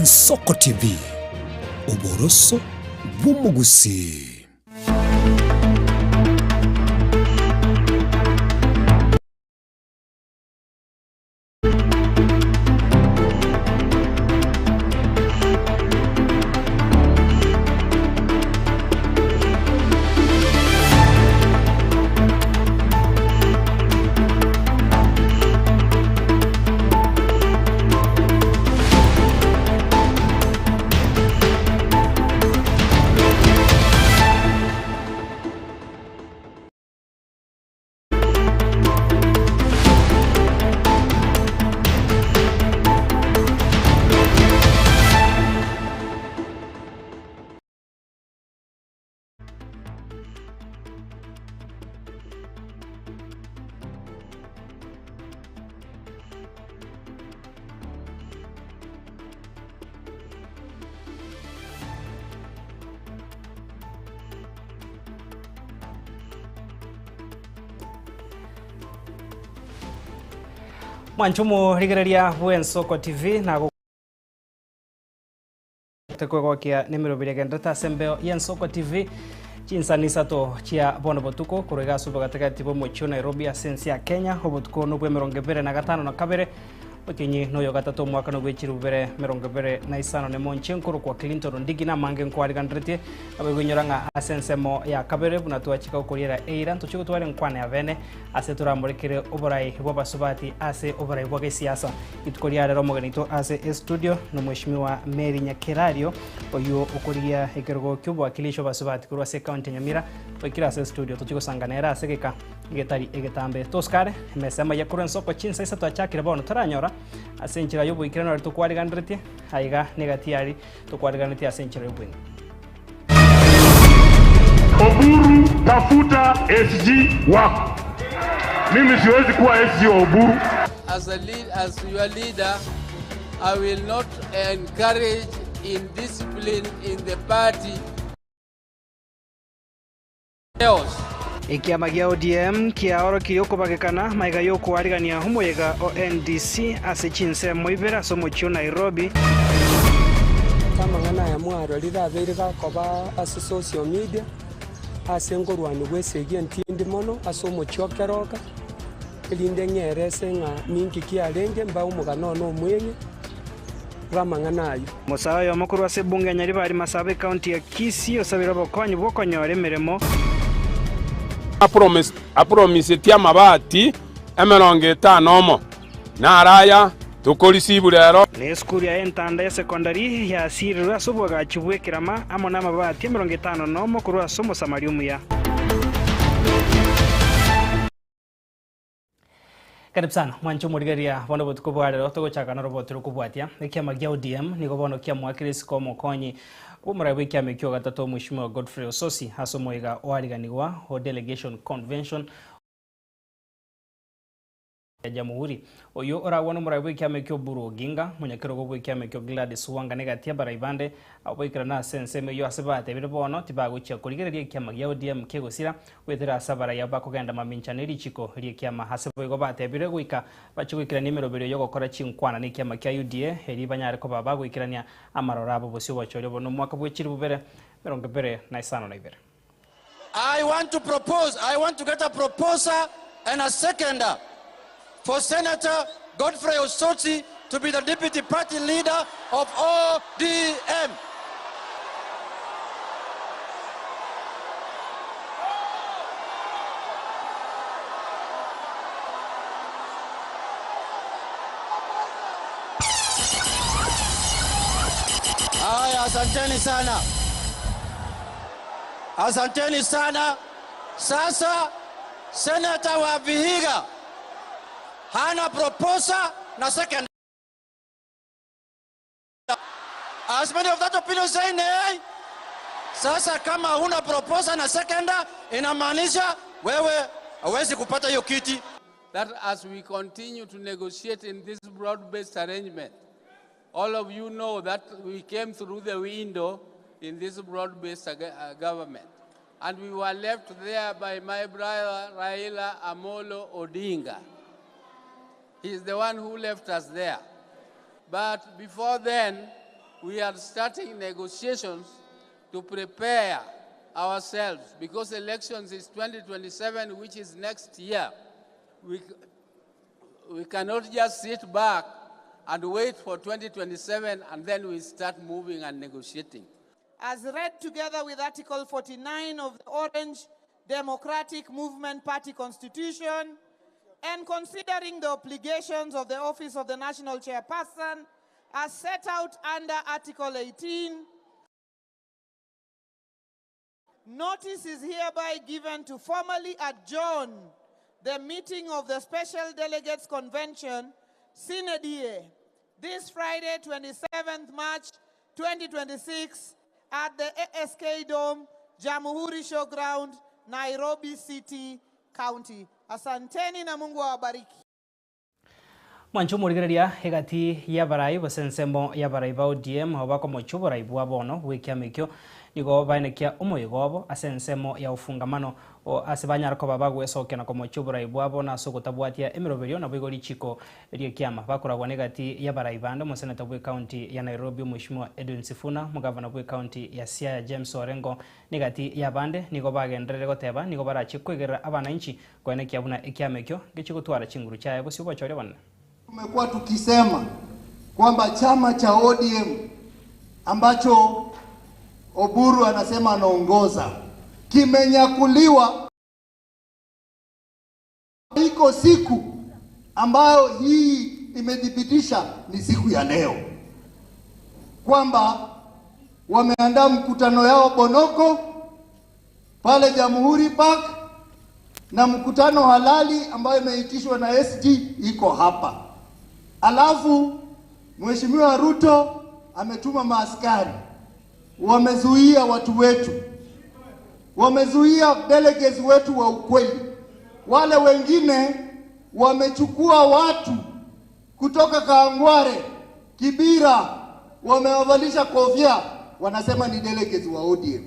Huyen Soko TV, Oboroso Bumugusi. Mwanchumu rigeraria Huyen Soko TV na tekwegokia nimero biregenda sembeo Huyen Soko TV chinsani to chia bono botuko kurega suba gataka tipo mocho Nairobi asensi ya Kenya obotuko no 25 na kabere okinyi no yo gatatu mwaka no gwechirubere 25 ne monchenkuru kwa Clinton ndigina mange nkwari gandrete abegonyoranga asensemo ya kabere bunatwa chika ukuriera eira tuchiko tware nkwane avene ase turamurikire oborai bobasubati ase oborai bwa siasa itukoria rero mogenito ase studio no mheshimiwa Mary Nyakerario oyo ukoria ekergo kyubwa kilisho basubati kurwa se county Nyamira okira ase studio tuchiko sanganera ase geka igetari egetambe toskare mesema ya Huyen Soko chinsa isa twachakire bono taranyora asenchira yobo ikirano tukwari gandrete haiga negatiari tukwari gandrete asenchira yobo. Oburu tafuta SG wako. Mimi siwezi kuwa SG wa Oburu. As your leader, I will not encourage indiscipline in the party. Ikiama gia ODM kia oro kiyoko bagekana maiga yoko warigania humoyega ONDC ase chinse moibera somo chio Nairobi kama ngana ya mwaro lira berega koba ase social media ase ngorwani gwesegi ntindi mono ase omochio keroka elinde ngerese nga mingi kia renge mba umugano no mwenye kama ngana ayo musayo mukuru ase bunge nyari bari Masabe county ya Kisii osabira bokonyi bwokonyore meremo apromise tia mabati 50 naraya tukolisibu rero ne skuli ya entanda ya secondary ya sirira subwaga chibwekirama amona mabati 50 kurwa somo samariumu ya Karibu sana mwanchumu rigeria bono botuko bwarero togochaka na robotero kubwatia ikiama gia ODM nigo bono kia mwakirisi ko mokonyi umurabe kia mekyo gatatu mheshimiwa Godfrey Ososi hasomoiga wariganirwa ho delegation convention ya Jamhuri oyo orawona murabe kia mekyo Buru Oginga munyakero go kia mekyo Gladys Wanga negatia baraibande aboikira na senseme yo asebate bibono tibago chia kurigeria kia magia ODM kegosira wethera sabara ya bakogenda maminchaneri chiko rie kia mahasebo go bate bire guika bachugikira nimero bire yo gukora chinkwana ni kia makia UDA heri banyare ko baba guikirania amarora abo bosyo bachore bono mwaka bwechiri bubere 25 na ibere. I want to get a proposer and a seconder for Senator Godfrey Ososi to be the deputy party leader of ODM. Haya, asanteni sana. Asanteni sana. Sasa Senator wa Vihiga hana proposer na second. As many of that opinion say nay. Sasa kama huna proposer na seconder inamaanisha wewe hawezi kupata hiyo kiti. That as we continue to negotiate in this broad-based arrangement, all of you know that we came through the window in this broad-based government. And we were left there by my brother Raila Amolo Odinga. He is the one who left us there. But before then, we are starting negotiations to prepare ourselves, because elections is 2027, which is next year. We cannot just sit back and wait for 2027 and then we start moving and negotiating. As read together with Article 49 of the Orange Democratic Movement Party Constitution, and considering the obligations of the Office of the National Chairperson as set out under Article 18, notice is hereby given to formally adjourn the meeting of the Special Delegates Convention, sine die, this Friday, 27th March 2026, at the ASK Dome, Jamhuri Showground, Nairobi City County. Asanteni na Mungu awabariki. Mwancho murigereria hegati ya barai basensemo ya barai ba ODM hobako mocho barai bwa bono wikia mikyo nigo banekia umoyigobo asensemo ya ufungamano o asibanyara ko babagwe sokena ko mocho barai bwa bona sogotabwatia emiroberio na bigori chiko rie kiama bakoragwa negati ya barai bando mo senator bwe county ya Nairobi Mheshimiwa Edwin Sifuna mu governor bwe county ya Siaya James Orengo negati ya bande nigo bagenderere goteba nigo barachi kwegerera abananchi kwenekia buna ikiamekyo gichiko twara chinguru chaye bosyo bachore bana. Tumekuwa tukisema kwamba chama cha ODM ambacho Oburu anasema anaongoza kimenyakuliwa. Iko siku ambayo hii imedhibitisha ni siku ya leo, kwamba wameandaa mkutano yao Bonoko pale Jamhuri Park, na mkutano halali ambayo imeitishwa na SG iko hapa. Alafu Mheshimiwa Ruto ametuma maaskari, wamezuia watu wetu, wamezuia delegates wetu wa ukweli. Wale wengine wamechukua watu kutoka Kaangware, Kibira, wamewavalisha kofia, wanasema ni delegates wa ODM.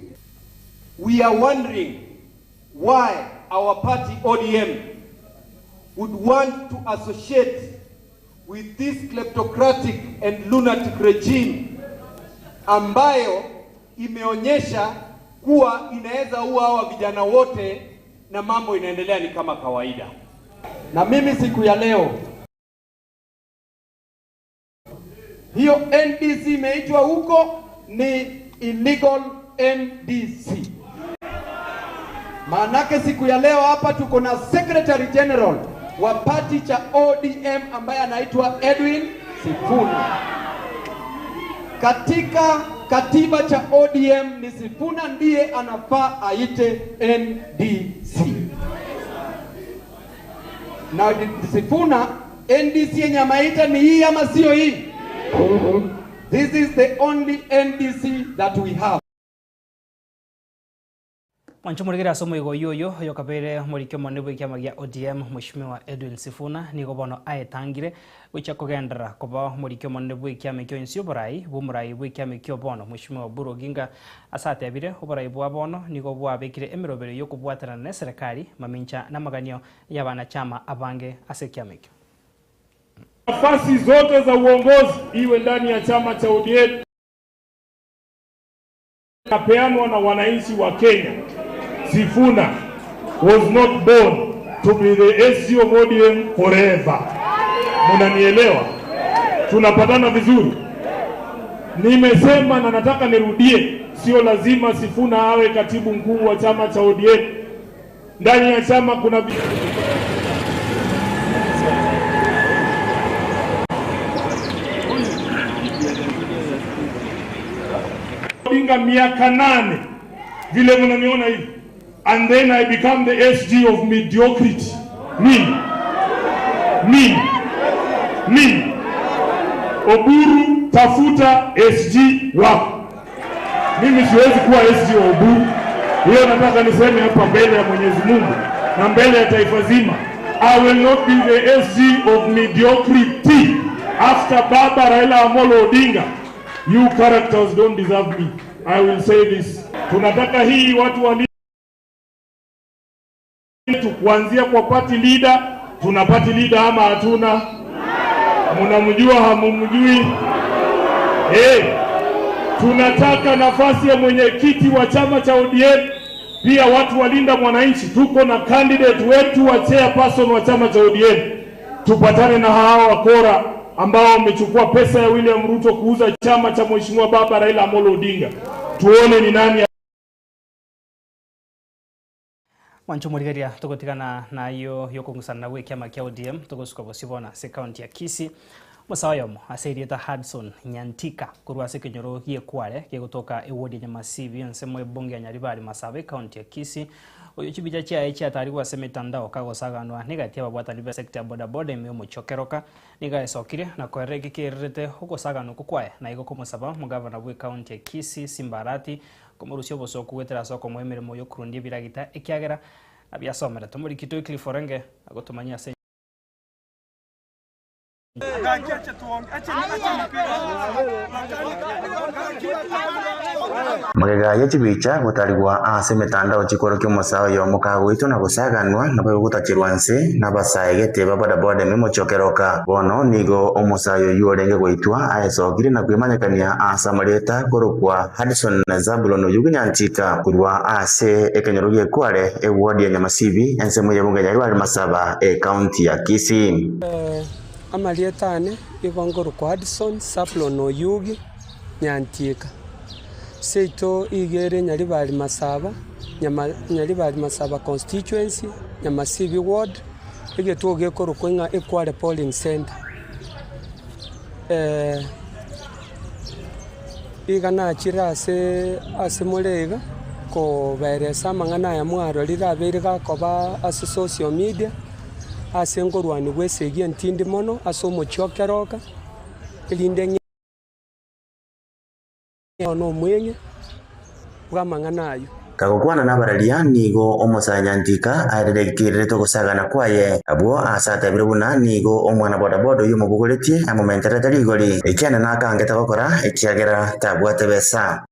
We are wondering why our party ODM would want to associate with this kleptocratic and lunatic regime ambayo imeonyesha kuwa inaweza ua hawa vijana wote na mambo inaendelea ni kama kawaida. Na mimi siku ya leo hiyo NDC imeitwa huko ni illegal NDC. Maanake siku ya leo hapa tuko na Secretary General wa party cha ODM ambaye anaitwa Edwin Sifuna. Katika katiba cha ODM ni Sifuna ndiye anafaa aite NDC. Na Sifuna NDC yenye amaita ni hii ama sio hii? This is the only NDC that we have. Mwancho murigira somo igo yoyo yokabere murikyo monebo ikyamagia ODM Mheshimiwa Edwin Sifuna nigo bono aetangire wicha kugendera kuba murikyo monebo ikyamekyo insio borai bumurai bw'ikyamekyo bono Mheshimiwa Oburu Oginga asate abire oborai bwa bono nigo bwabekire emirobere yokubwatana na serikali mamincha na maganyo y'abana chama abange asekyamekyo. Nafasi zote za uongozi iwe ndani ya chama cha ODM napeanwa na wananchi wa Kenya. Sifuna was not born to be the SG of ODM forever. Munanielewa? Tunapatana vizuri? Nimesema na nataka nirudie, sio lazima Sifuna awe katibu mkuu wa chama cha ODM. Ndani ya chama kuna Odinga miaka 8 vile mnaniona hivi, and then I become the SG of mediocrity. Mimi Oburu tafuta SG wako. Mimi siwezi kuwa SG wa Oburu. Hiyo nataka niseme hapa mbele ya Mwenyezi Mungu na mbele ya taifa zima. I will not be the SG of mediocrity after Baba Raila Amolo Odinga. You characters don't deserve me. I will say this. Tunataka hii watu wa kuanzia kwa party leader, tuna party leader ama hatuna? Mnamjua hamumjui? Tunataka nafasi ya mwenyekiti wa chama cha ODM. Pia watu walinda mwananchi, tuko na candidate wetu wa chairperson wa chama cha ODM. Tupatane na hawa wakora ambao wamechukua pesa ya William Ruto kuuza chama cha Mheshimiwa Baba Raila Amolo Odinga. Tuone ni nani. Wancho murigeria tugotigana na yo kungusana na kiama kia ODM tugosuka bosibona se county ya Kisii. Musawayomo aseirieta Hudson Nyantika kurwa se kenyoro ye kware ke gutoka ewodi ya Masivi nsemo ebonge ya Nyaribari Masabe county ya Kisii. Oyo chibija chia tari kwa se mitandao kagosaganwa negatia babwatani be sector boda boda ime muchokeroka niga esokire na kwerege kirete hugosagano kukwae na igo kumusaba mugavana bwe county ya Kisii Simbarati komurusyo bosoku wetera soko mwemere moyo kurundi biragita ekiagera abyasomera tumuri kito Cliforenge agotumanya se Magega yechibicha gutarigwa ase mitandao chikoro kyo musawo yo mukago ito na gusaganwa na bwo gutachirwanse na basayegete babada boda memo chokeroka bono nigo omusayo yorenge goitwa aesogire na kwimanyakania asa mareta korokwa Hudson na Zabulon Nyantika kurwa ase ekenyoroge kware ewodi ya Nyamasibi ensemo yabunga Nyaribari Masaba county ya Kisii. Amalietane igongoro kwa Hudson Zabulon Nyantika seito igere Nyaribari Masaba Nyaribari Masaba constituency Nyamasibi ward igetuge korokwenga ekware polling center igana chira ase mulega ko beresa mangana ya mwaro lirabere gakoba ase social media ase ngorwani gwesegie ntindi mono ase omochokeroka elinde ono mwenye bwamangana ayo kagokwana nabararia nigo omusanyantika arerekirire togosagana kwaye abwo asata birubuna nigo omwana boda boda yumubuguretie amumenterete rigori ekiana nakangeta gokora ekiagera tabwate besa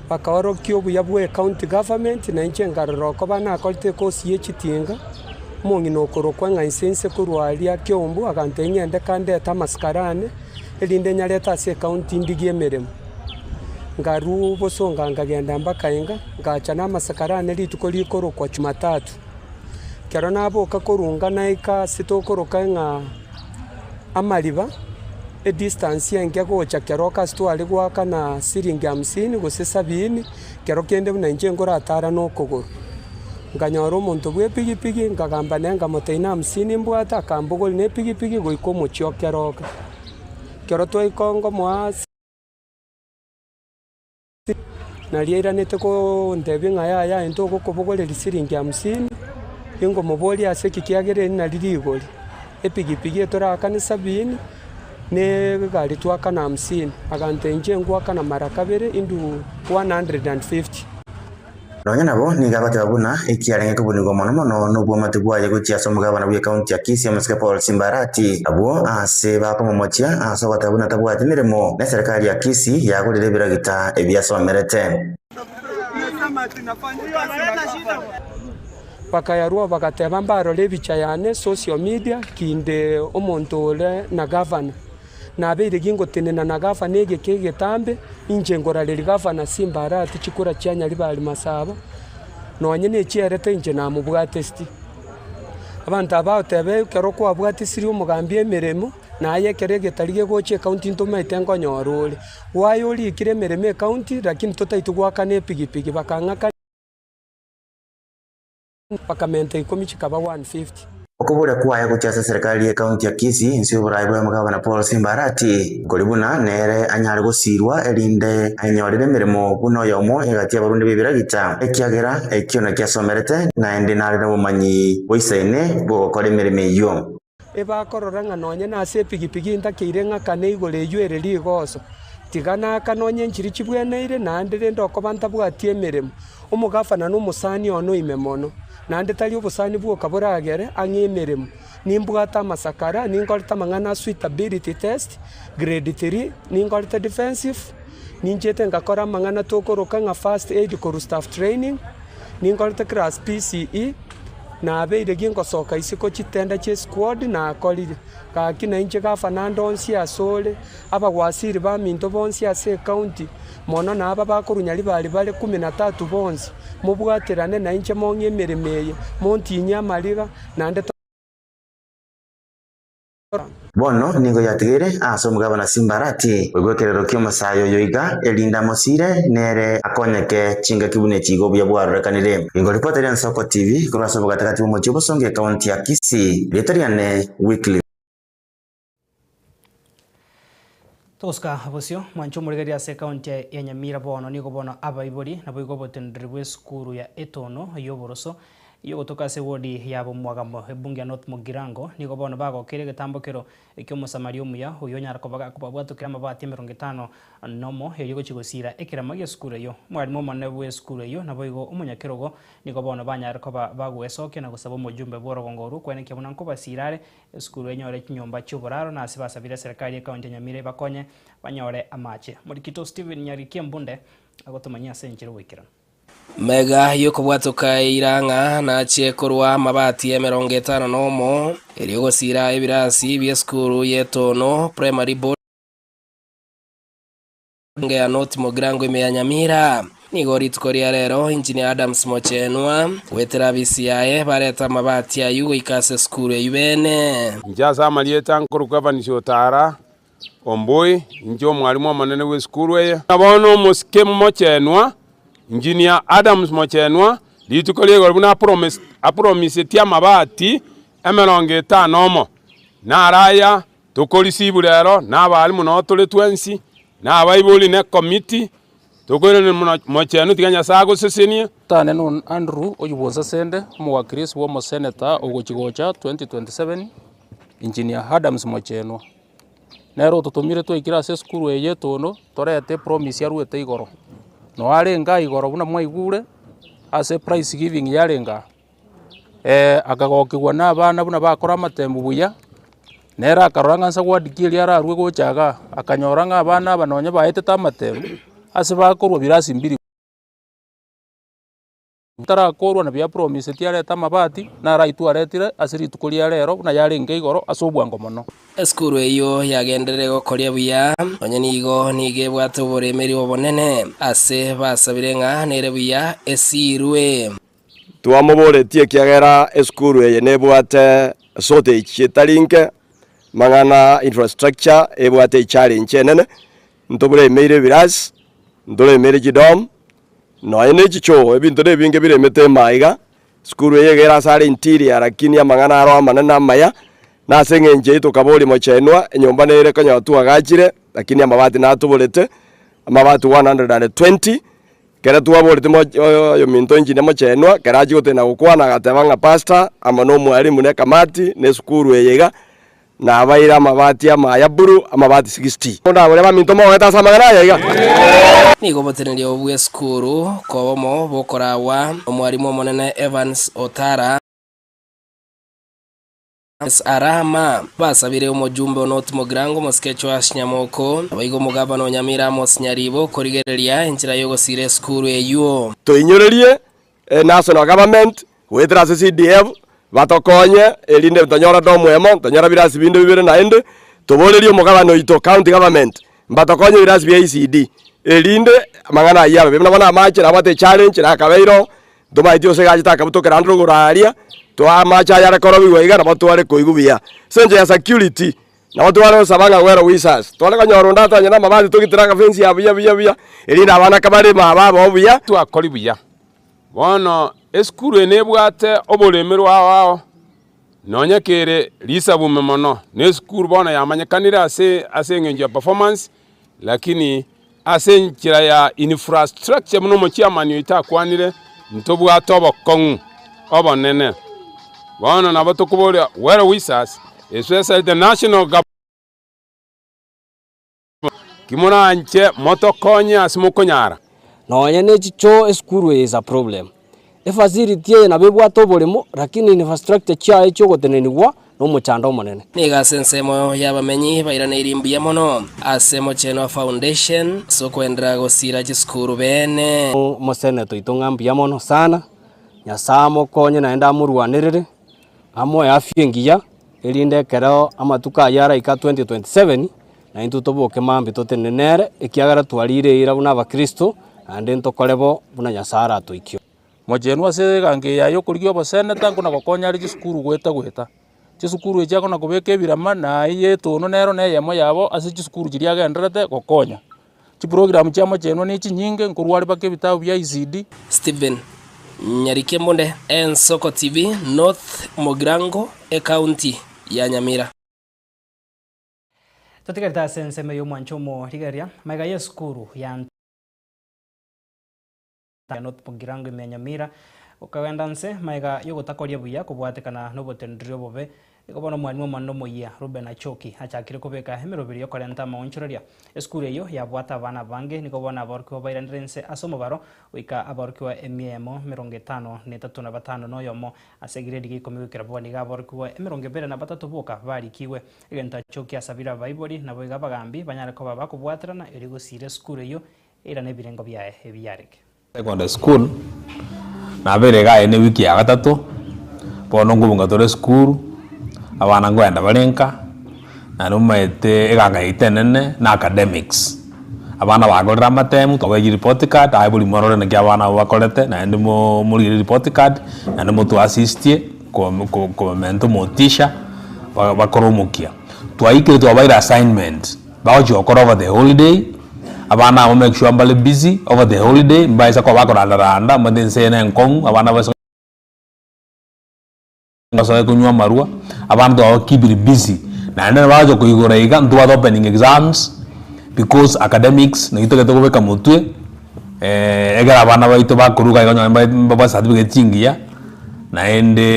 bakaworokia obuya bwa county government na inche ngaroroko banakorete kosi echitinga mong'ina okorokwa ng'aisense korwaria kiombu agante ng'ende kandeta maskarane elinde nyareta ase county ndigie emeremo ngaru bosonga ngagenda mbakainga ngacha na masakarane rituko rikorokwa Jumatatu kero naboka korunga naika sitokoroka ng'a amariba distance yange gocha kero kastwali gwaka na siringi 50 gose 70 kero kende buna inje ngoratara nokogoro nganyora omonto bwe pigipigi ngagamba nenga motaina 50 mbwata akambogol ne pigipigi goiko mochiokeroka kero toikongo mwasi nalieranete ko ndebi ngaya into gokobogolera siringi 50 ingo moboli ase kikiagere na lirigori epigipigi etoraka ni 70 ne gari twaka na 50 agante inje ngwaka na marakabere indu 150 Nonya nabo nigabate babuna ekiarenge kubunigo mono nubwo matigwaye gutia somugabana bwe county ya Kisii amasike Paul Simbarati abo ase bapa momochia aso batabuna tabwate miremo na serikali ya Kisii yagurire biragita ebyasomerete bakayarua bagateba mbaro lebicha yane social media kinde omonto ole na governor na beire gingotenena na governor ege kegetambe inje ngorareri governor Simbarati chikura cha Nyaribari Masaba nonye ne chierete inje na mubwate sti abantu abatebe kero kwa bwate siri umugambi emeremo na yekerege tarige goche county ntoma itengo nyorole wayo li kire mereme county lakini totaitu gwaka ne pigipigi bakangaka pakamente ikomichi kaba 150 okubura kwaye guchasa serikali ya county ya Kisii nsio buraibu ya mugabana Paul Simbarati kolibuna nere anyari gusirwa elinde anyorire mirimo buno yomo egatia barundi bibiragita ekiagera ekiona kiasomerete na ende nare na bumanyi boisaine bwo kore mirimo iyo ebakorora nonye na ase pigipigi ntakire ng'akane igore ywere ligoso tigana kanonye nchiri chibweneire na ndire ndoko bantabwatie emirimo omugafana n'omusani ono imemono nande tali obusani bwo kaboragere angemeremo nimbwata masakara ningorita mangana suitability test grade 3 ningorita defensive ninjete ngakora mangana tokoroka nga first aid koru staff training ningorita class PCE na abeire gingosoka isiko chitenda che squad na akorire gakina inche ga Fernando onsi asole abagwasiri ba minto bonsi ase county mono na aba bakorunyari bali 13 bonsi mubwaterane na inche monye emeremeye montinya amariga nande bono ningo yatigire aso mugabana Simbarati ogwekerero kyomusayo yoiga elinda mosire nere akonyeke chinga kibune chigo bya bwarekanire ingo reporter ya Nsoko TV kurasa bugatakati mu chibo songe county ya Kisii Letariane Weekly. Toska abosio mwancho murigari ase county ya Nyamira bono nigo bono abaibori nabo igo botendribwe skuru ya etono yoboroso iyo gotoka se wodi yabo mwagamo ebungia North Mugirango nigo bono bagokere getambokero ekyo musamario muya uyo nyara kobaga kubabwatukira mabati 50 nomo yo chigosira ekirama gya skuru yo mwarimu monne bwe skuru yo nabo igo umunyakerogo nigo bono banyara koba bagwesoke na gusaba umujumbe borogongoru kwene kyabuna nko basirare skuru enyore kinyomba cy'uburaro na asibasabira serikali ya county Nyamire bakonye banyore amache muri kito Steven Nyarikie Mbunde agotumanya senchero wikira mega yuko bwatuka iranga na chekorwa mabati ya 50 nomo eriyo sira ebirasi bya skuru yetono primary board ya North Mugirango ya Nyamira nigori tukoria rero engineer Adams Mochenwa wetera bisiaye bareta mabati ya yugo ikase skuru yubene njaza malieta nkuru gavanisho otara omboi njo mwalimu manene we skuru ye nabono muske Mochenwa engineer Adams Mochenwa litukolie gorubuna promise tia mabati 50 nomo naraya tukolisibu rero nabalimu no tole twensi na abaibuli ne committee tokore Mochenwa tiganya sago sesenia tane no Andrew oyubonza sende mu Chris wo mo senator ogochigocha 2027 engineer Adams Mochenwa nero tutumire twikira se skuru eye tono torete promise yaruete igoro no arenga igoro buna mwaigure ase price giving yarenga akagokigwa na abana buna bakora matembu buya nera akaranga nsa gwadikiri ararwe gochaga akanyoranga abana banonye baeteta matembu ase bakorwa birasi mbiri tarakorwa na bya promise tiareta mabati na raitu aretire asiri tukulia rero na yarenga igoro asobwango mono skuru eyo yagenderere gokoria buya onye nigo nige bwato boremeri obonene ase basabirenga nere buya esirwe twamoboretie kiagera skuru eye nebwate sote chitalinke mangana infrastructure ebwate challenge enene ntobure meire viras ndole meire kidom no ene chicho ebintu nebinge biremete maiga skuru eye gera sare interior lakini amangana aro amanana maya na sengenje tukaboli Mochenwa enyomba nere kanya tu agachire lakini amabati na tubolete amabati 120 kera tuwabolete yo minto engineer Mochenwa kera jigote na gukwana gatebanga pastor amano mwalimu ne kamati ne skuru eyega na abaira amabati amayaburu amabati 60 onda bole ba minto mo eta samagana yega nigo boteneria obwe skuru kobomo bokorawa omwalimu monene Evans Otara arama basabire umujumbe North Mugirango muskecho wa Shinyamoko abayigo mugabano Nyamira Mosinyaribo korigereria enchira yogo sire skuru eyo to inyorerie national government wetra CDF batokonye elinde tonyora domwemo tonyora birasi binde bibere naende tobolerie mugabano ito county government batokonye birasi bya ECD elinde mangana yabe bimna bana mache na bate challenge na kabeiro doma itio se gajita kabuto kerandro goraria to amacha yare korobi weiga na batu wale koigubia senje ya security na batu wale sabanga wera wisas to wale kanyoro ndata nyana mabadi tokitiranga fence ya bia elina abana kabare mababa obia tu akori buya bono eskuru enebwate obolemero wao nonyekere lisabu memono ne skuru bono yamanyekanira ase ngenje performance lakini ase nkira ya infrastructure muno mochiamanyo itakwanire ntobwate obokongu obonene bono nabatokubole wera wisas especially the national government kimona anche motokonya asimukonyara nonya ne chicho eskuru is a problem facility na bebwato bolemo lakini infrastructure cha echo gotenenigwa no muchando monene niga sensemo yabamenyi bairane irimbiya mono ase Mochenwa Foundation so kwendra gosira chiskuru bene mo senator itongambia mono sana nyasamo konye naenda murwanirire amwe afye ngiya elinde kero amatuka yara ika 2027 na into toboke mambi totenenere ekiagara twarire ira buna abakristo ande ntokorebo buna nyasara toikio Mochenwa ase gange yayo kurigio boseneta nkona gokonya ari chisukuru gweta chisukuru echa kona kubeka ebirama na iye tono nero na yemo yabo ase chisukuru chiria genderete gokonya chiprogram chia Mochenwa ni chinyinge nkorwari bake ebitabu bya ICD. Steven Nyarike Monde, Ensoko TV, North Mogrango, county ya Nyamira. Totigarita sense meyo mwanchomo rigaria maiga yeskuru ya North Mogrango ya Nyamira ukawendanse maiga yogotakoria buya kubwatekana nobotendrio bobe ikobona mwalimu mando moya Ruben Achoki achakire kubeka emirobiri yokorenta maonchoreria eskuru eyo yabwata abana bange nikobona abarku bairandense asomo baro wika abarku wa emiemo 53 noyomo asegire digi komikira boni gabarku wa 23 boka barikiwe igenta Achoki asabira baibori nabo igabagambi banyare ko baba kubwaterana erigo sire eskuru eyo era nebirengo byae ebiyareke secondary school na bere ga ene wiki ya gatatu bono ngubunga tore school abana ngoenda barenka na numaete eganga itenene na academics abana bagorera amatemu tobagira report card aibuli morore na kya abana bakorete na ndimo muri report card na ndimo tu assistie ko mento motisha bakoromukia twaikire twabaira assignment bawo okora over the holiday abana abo make sure mbale busy over the holiday mbaisa ko bakoranda mbandense na nkong abana basa ngaso kunywa marua abantu aho keep busy na nene bajo kuigora iga ntu wa opening exams because academics na gitoke to beka mutwe egara abana baito bakuruga iga baba certificate chingia na ende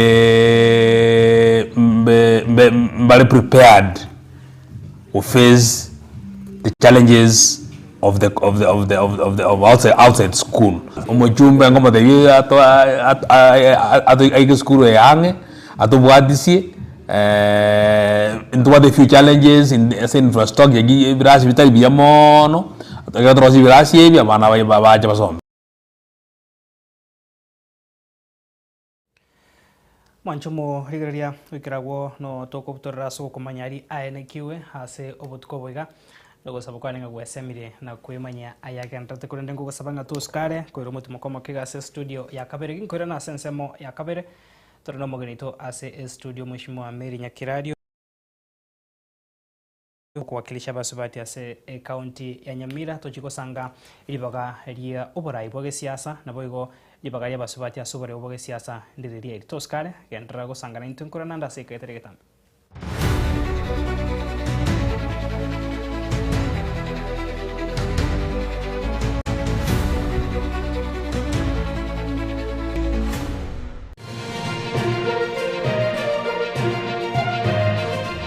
mbale prepared to face the challenges of outside school. Umujumbe ngoma de ato school yange ato bwadisi into what the few challenges in infrastructure yagi birasi vitali biamono ato trosi birasi yebi abana baje basombe. Mwanchomo rigeria wikiragwo no toko butorera so komanyari aenekiwe ase obutko boiga Logo sabukwane nga gwesemire na kwemanya ayagendate kurende ngo gusabanga tuskare kwero mutumo koma kiga ase studio ya kabere ginkorera na sensemo ya kabere torino mogenito ase studio Mheshimiwa Mary Nyakiradio kuwakilisha basubati ase county ya Nyamira tochikosanga ilibaga ria oborai bwa siasa na boigo libaga ya basubati asubare bwa siasa ndiriria tuskare gendera gusangana intunkura nanda sekretary getambe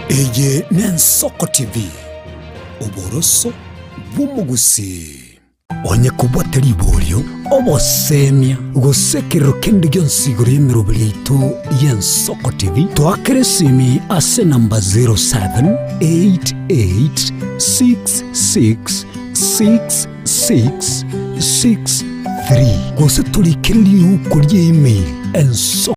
Eye n'Ensoko TV oboroso bw'umugusi onye kubwateri ibolyo obosemia gusekero kende gyonsigoro y'emirobiri yaitu y'Ensoko TV twakeresimi ase namba 0788666663 gose tulikiriri uko ry'email ensoko